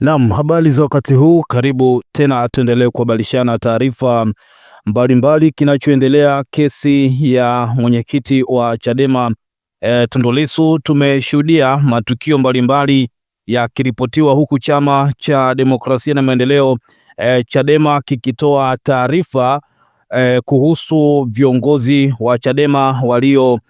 Naam, habari za wakati huu, karibu tena tuendelee kuhabarishana taarifa mbalimbali. Kinachoendelea kesi ya mwenyekiti wa Chadema Tundu Lissu, tumeshuhudia matukio mbalimbali yakiripotiwa huku Chama cha Demokrasia na Maendeleo Chadema kikitoa taarifa kuhusu viongozi wa Chadema walio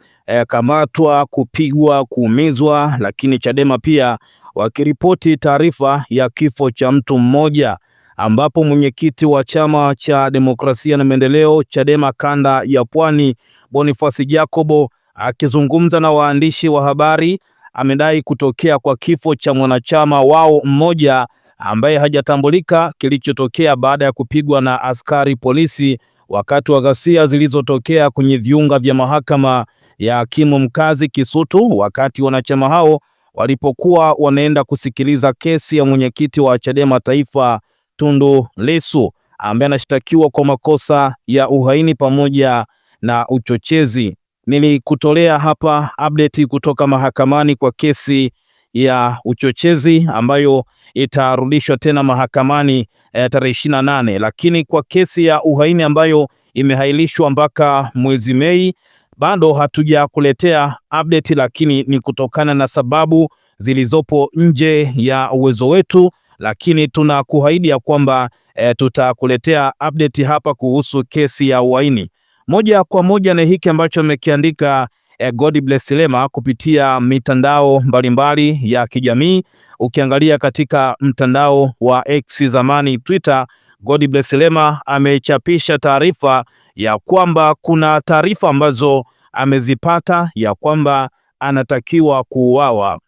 kamatwa, kupigwa, kuumizwa, lakini Chadema pia wakiripoti taarifa ya kifo cha mtu mmoja, ambapo mwenyekiti wa Chama cha Demokrasia na Maendeleo Chadema kanda ya Pwani Boniface Jacobo akizungumza na waandishi wa habari amedai kutokea kwa kifo cha mwanachama wao mmoja ambaye hajatambulika kilichotokea baada ya kupigwa na askari polisi wakati wa ghasia zilizotokea kwenye viunga vya mahakama ya hakimu mkazi Kisutu, wakati wanachama hao walipokuwa wanaenda kusikiliza kesi ya mwenyekiti wa Chadema Taifa Tundu Lissu ambaye anashtakiwa kwa makosa ya uhaini pamoja na uchochezi. Nilikutolea hapa update kutoka mahakamani kwa kesi ya uchochezi ambayo itarudishwa tena mahakamani tarehe 28, lakini kwa kesi ya uhaini ambayo imehailishwa mpaka mwezi Mei bado hatujakuletea update, lakini ni kutokana na sababu zilizopo nje ya uwezo wetu, lakini tunakuahidi ya kwamba tutakuletea update hapa kuhusu kesi ya uhaini. Moja kwa moja na hiki ambacho amekiandika Godbless Lema kupitia mitandao mbalimbali ya kijamii. Ukiangalia katika mtandao wa X zamani Twitter, Godbless Lema amechapisha taarifa ya kwamba kuna taarifa ambazo amezipata ya kwamba anatakiwa kuuawa.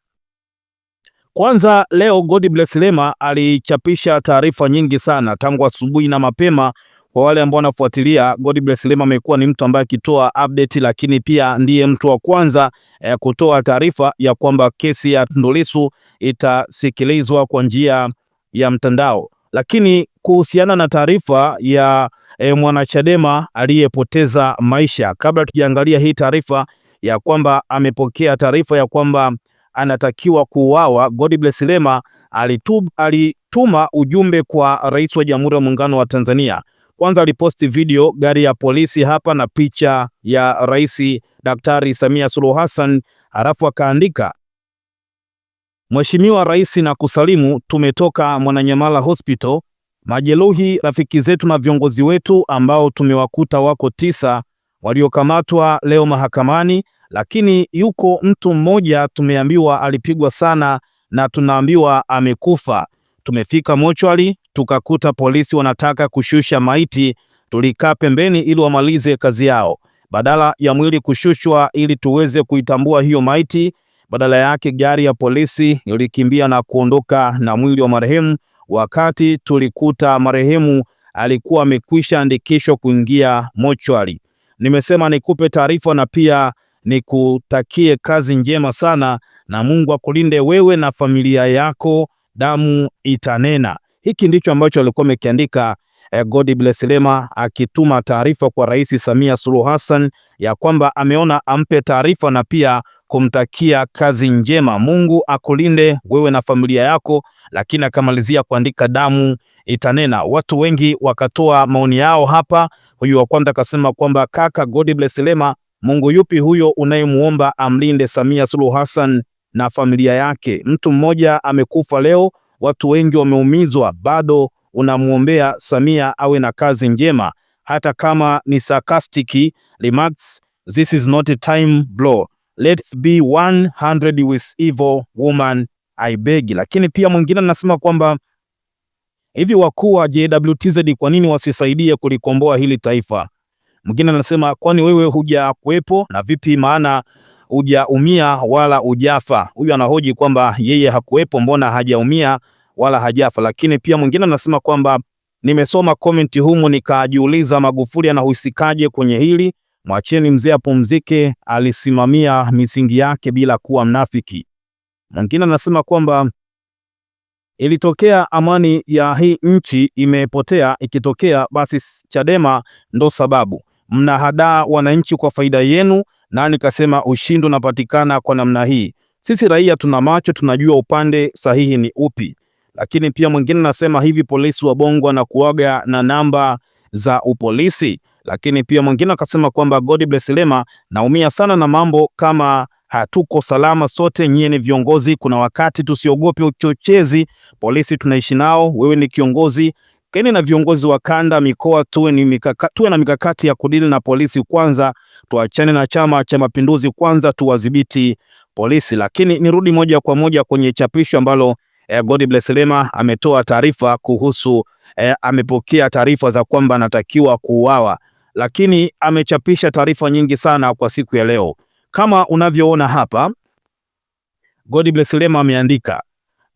Kwanza leo Godbless Lema alichapisha taarifa nyingi sana tangu asubuhi na mapema. Kwa wale ambao wanafuatilia, Godbless Lema amekuwa ni mtu ambaye akitoa update, lakini pia ndiye mtu wa kwanza kutoa taarifa ya kwamba kesi ya Tundu Lissu itasikilizwa kwa njia ya mtandao. Lakini kuhusiana na taarifa ya mwanachadema aliyepoteza maisha, kabla tujaangalia hii taarifa ya kwamba amepokea taarifa ya kwamba anatakiwa kuuawa, Godbless Lema alituma ujumbe kwa Rais wa Jamhuri ya Muungano wa Tanzania. Kwanza aliposti video gari ya polisi hapa na picha ya Rais Daktari Samia Suluhu Hassan, halafu akaandika: Mheshimiwa Rais, na kusalimu, tumetoka Mwananyamala Hospital. Majeruhi rafiki zetu na viongozi wetu ambao tumewakuta wako 9 waliokamatwa leo mahakamani, lakini yuko mtu mmoja tumeambiwa alipigwa sana na tunaambiwa amekufa. Tumefika mochwari tukakuta polisi wanataka kushusha maiti, tulikaa pembeni ili wamalize kazi yao. Badala ya mwili kushushwa ili tuweze kuitambua hiyo maiti, badala yake gari ya polisi ilikimbia na kuondoka na mwili wa marehemu, wakati tulikuta marehemu alikuwa amekwisha andikishwa kuingia mochwari. Nimesema nikupe taarifa na pia nikutakie kazi njema sana, na Mungu akulinde wewe na familia yako, damu itanena. Hiki ndicho ambacho alikuwa amekiandika Godbless Lema akituma taarifa kwa Rais Samia Suluhu Hassan ya kwamba ameona ampe taarifa na pia kumtakia kazi njema. Mungu akulinde wewe na familia yako, lakini akamalizia kuandika damu itanena. Watu wengi wakatoa maoni yao hapa. Huyu wa kwanza akasema kwamba kaka Godbless Lema, Mungu yupi huyo unayemuomba amlinde Samia Suluhu Hassan na familia yake? Mtu mmoja amekufa leo, watu wengi wameumizwa, bado unamuombea Samia awe na kazi njema, hata kama ni sarcastic remarks. This is not a time blow, let's be 100 with evil woman, I beg. Lakini pia mwingine anasema kwamba hivi wakuu wa JWTZ kwa nini wasisaidie kulikomboa hili taifa? Mwingine anasema kwani wewe huja kuwepo na vipi, maana hujaumia wala hujafa? Huyu anahoji kwamba yeye hakuwepo, mbona hajaumia wala hajafa. Lakini pia mwingine anasema kwamba nimesoma comment humu nikajiuliza Magufuli anahusikaje kwenye hili? Mwacheni mzee apumzike, alisimamia misingi yake bila kuwa mnafiki. Mwingine anasema kwamba ilitokea amani ya hii nchi imepotea, ikitokea basi Chadema ndo sababu. Mnahadaa wananchi kwa faida yenu, na nikasema ushindi unapatikana kwa namna hii. Sisi raia tuna macho, tunajua upande sahihi ni upi. Lakini pia mwingine nasema hivi, polisi wa Bongo wanakuaga na namba za upolisi. Lakini pia mwingine akasema kwamba God bless Lema, naumia sana na mambo kama hatuko salama sote, nyie ni viongozi, kuna wakati tusiogope uchochezi, polisi tunaishi nao, wewe ni kiongozi, keni na viongozi wa kanda, mikoa, tuwe na mikakati ya kudili na polisi kwanza, tuachane na Chama cha Mapinduzi kwanza, tuwadhibiti polisi. Lakini nirudi moja kwa moja kwenye chapisho ambalo God bless Lema ametoa taarifa kuhusu amepokea taarifa za kwamba anatakiwa kuuawa, lakini amechapisha taarifa nyingi sana kwa siku ya leo. Kama unavyoona hapa, God bless Lema ameandika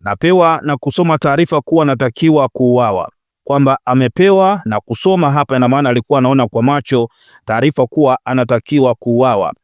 napewa na kusoma taarifa kuwa anatakiwa kuuawa, kwamba amepewa na kusoma hapa, ina maana alikuwa anaona kwa macho taarifa kuwa anatakiwa kuuawa.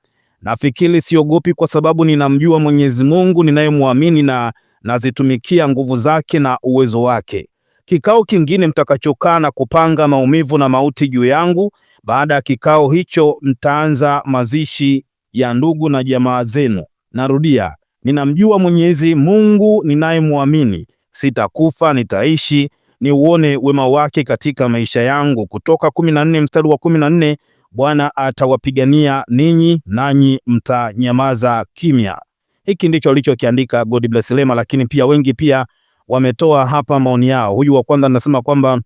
Nafikiri siogopi kwa sababu ninamjua Mwenyezi Mungu ninayemwamini na nazitumikia nguvu zake na uwezo wake. Kikao kingine mtakachokaa na kupanga maumivu na mauti juu yangu. Baada ya kikao hicho mtaanza mazishi ya ndugu na jamaa zenu. Narudia, ninamjua Mwenyezi Mungu ninayemwamini, sitakufa, nitaishi ni uone wema wake katika maisha yangu. Kutoka 14 mstari wa 14, Bwana atawapigania ninyi nanyi mtanyamaza kimya. Hiki ndicho alichokiandika God bless Lema, lakini pia wengi pia wametoa hapa maoni yao. Huyu wa kwanza anasema kwamba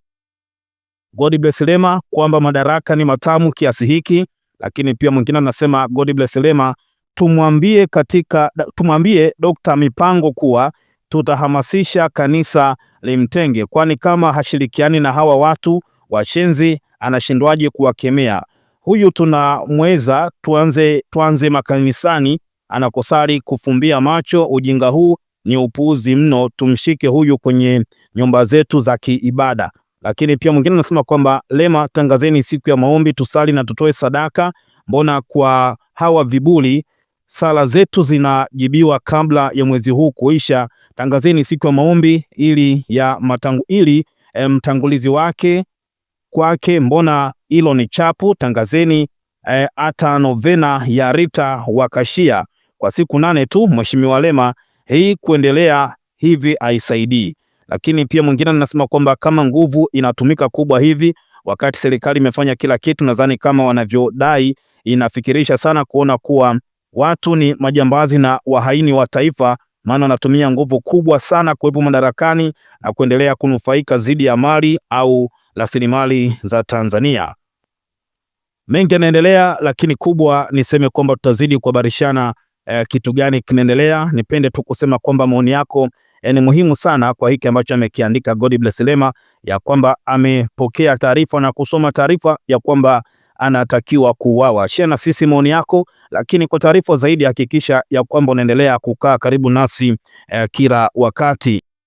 God bless Lema kwamba madaraka ni matamu kiasi hiki, lakini pia mwingine anasema God bless Lema, tumwambie Dr. Mipango kuwa tutahamasisha kanisa limtenge, kwani kama hashirikiani na hawa watu washenzi anashindwaje kuwakemea? Huyu tunamweza, tuanze makanisani anakosali kufumbia macho. Ujinga huu ni upuuzi mno, tumshike huyu kwenye nyumba zetu za kiibada. Lakini pia mwingine anasema kwamba Lema, tangazeni siku ya maombi tusali na tutoe sadaka. Mbona kwa hawa vibuli sala zetu zinajibiwa kabla ya mwezi huu kuisha? Tangazeni siku ya maombi ili mtangulizi wake kwake, mbona hilo ni chapu? Tangazeni hata novena ya Rita Wakashia kwa siku 8 tu. Mheshimiwa Lema, hii kuendelea hivi haisaidii. Lakini pia mwingine anasema kwamba kama nguvu inatumika kubwa hivi wakati serikali imefanya kila kitu, nadhani kama wanavyodai, inafikirisha sana kuona kuwa watu ni majambazi na wahaini wa taifa, maana wanatumia nguvu kubwa sana kuwepo madarakani na kuendelea kunufaika zidi ya mali au rasilimali za Tanzania. Mengi yanaendelea, lakini kubwa niseme kwamba tutazidi kuhabarishana kitu gani kinaendelea. Nipende tu kusema kwamba maoni yako ni muhimu sana kwa hiki ambacho amekiandika God bless Lema, ya kwamba amepokea taarifa na kusoma taarifa ya kwamba anatakiwa kuuawa. Share na sisi maoni yako, lakini kwa taarifa zaidi hakikisha ya kwamba unaendelea kukaa karibu nasi kila wakati.